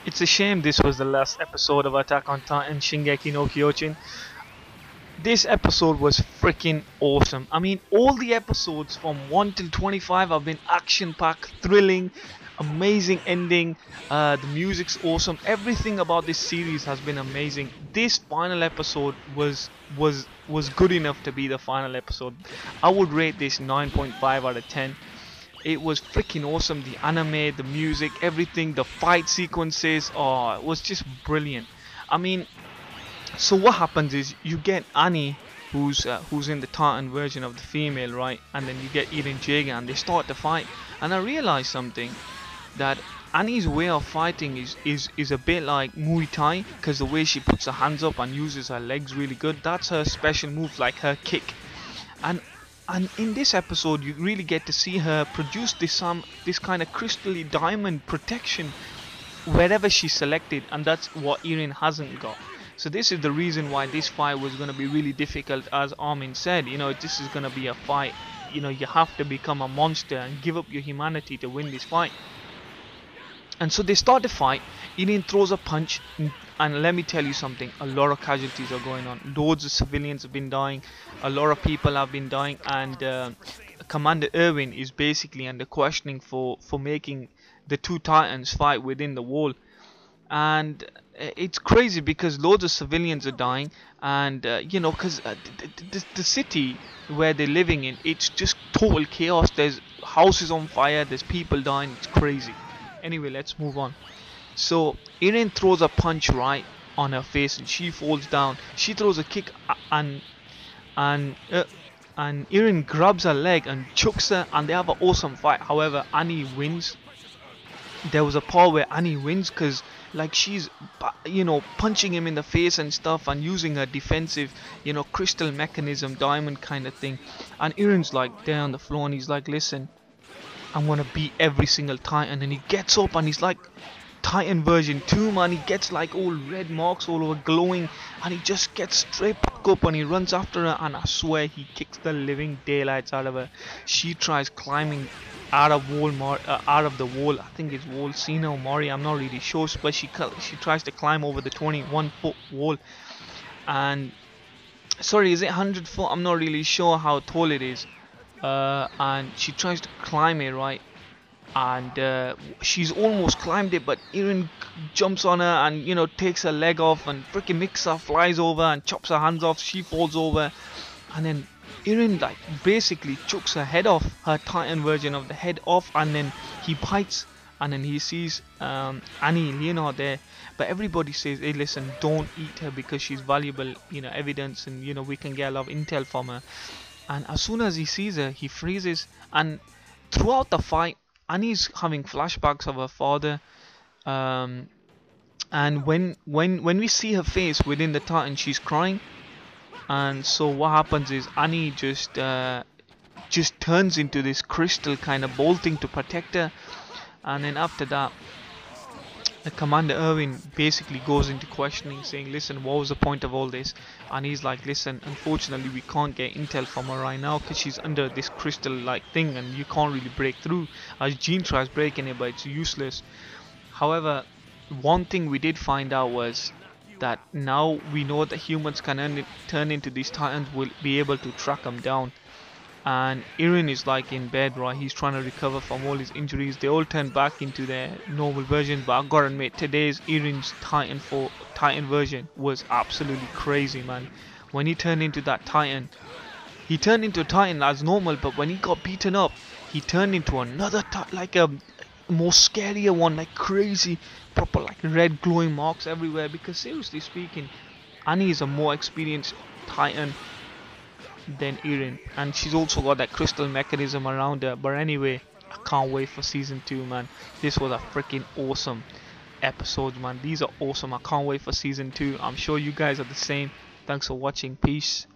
It's a shame this was the last episode of Attack on Titan Shingeki no Kyojin. This episode was freaking awesome. I mean, all the episodes from 1 till 25 have been action packed, thrilling, amazing ending. The music's awesome. Everything about this series has been amazing. This final episode was good enough to be the final episode. I would rate this 9.5 out of 10. It was freaking awesome. The anime, the music, everything, the fight sequences, oh, it was just brilliant. I mean, so what happens is you get Annie, who's in the Titan version of the female, right? And then you get Eren Jaeger, and they start to fight. And I realized something, that Annie's way of fighting is a bit like Muay Thai, because the way she puts her hands up and uses her legs really good. That's her special move, like her kick. And and in this episode you really get to see her produce this kind of crystally diamond protection wherever she's selected, and that's what Eren hasn't got. So this is the reason why this fight was going to be really difficult. As Armin said, this is going to be a fight, you have to become a monster and give up your humanity to win this fight. And so they start the fight. Eren throws a punch, and let me tell you something, a lot of casualties are going on. Loads of civilians have been dying, a lot of people have been dying, and Commander Irwin is basically under questioning for making the two titans fight within the wall. And it's crazy because loads of civilians are dying, and because the city where they're living in, it's just total chaos. There's houses on fire, there's people dying, it's crazy. Anyway, let's move on. So Eren throws a punch right on her face and she falls down. She throws a kick, and Eren grabs her leg and chokes her, and they have an awesome fight. However, Annie wins. There was a part where Annie wins because like she's punching him in the face and stuff, and using her defensive crystal mechanism diamond kind of thing. And Eren's like there on the floor, and he's like, listen, I'm gonna beat every single Titan. And he gets up and he's like Titan version 2, man. He gets like all red marks all over, glowing, and he just gets straight back up and he runs after her, and I swear he kicks the living daylights out of her. She tries climbing out of the wall. I think it's wall Cena or Mori, I'm not really sure, but she tries to climb over the 21-foot wall. And sorry, is it 100 foot? I'm not really sure how tall it is. And she tries to climb it, right? And she's almost climbed it, but Eren jumps on her and takes her leg off, and freaking Mixa flies over and chops her hands off. She falls over, and then Eren like basically chokes her head off, her Titan version of the head off, and then he bites, and then he sees Annie and Leonard there. But everybody says, hey listen, don't eat her because she's valuable evidence, and we can get a lot of intel from her. And as soon as he sees her, he freezes. And throughout the fight, Annie's having flashbacks of her father, and when we see her face within the Titan, she's crying. And so what happens is Annie just turns into this crystal kind of ball thing to protect her. And then after that, the Commander Irwin basically goes into questioning, saying, listen, what was the point of all this? And he's like, listen, unfortunately we can't get intel from her right now because she's under this crystal like thing, and you can't really break through. Jean tries breaking it, but it's useless. However, one thing we did find out was that now we know that humans can turn into these titans, will be able to track them down. And Eren is like in bed, right? He's trying to recover from all his injuries. They all turn back into their normal versions, but I gotta admit, today's Eren's Titan version was absolutely crazy, man. When he turned into that Titan, he turned into a Titan as normal, but when he got beaten up, he turned into another like a more scarier one, like crazy, proper like red glowing marks everywhere. Because seriously speaking, Annie is a more experienced Titan than Eren, and she's also got that crystal mechanism around her. But anyway, I can't wait for season 2, man. This was a freaking awesome episode, man. These are awesome. I can't wait for season 2. I'm sure you guys are the same. Thanks for watching. Peace.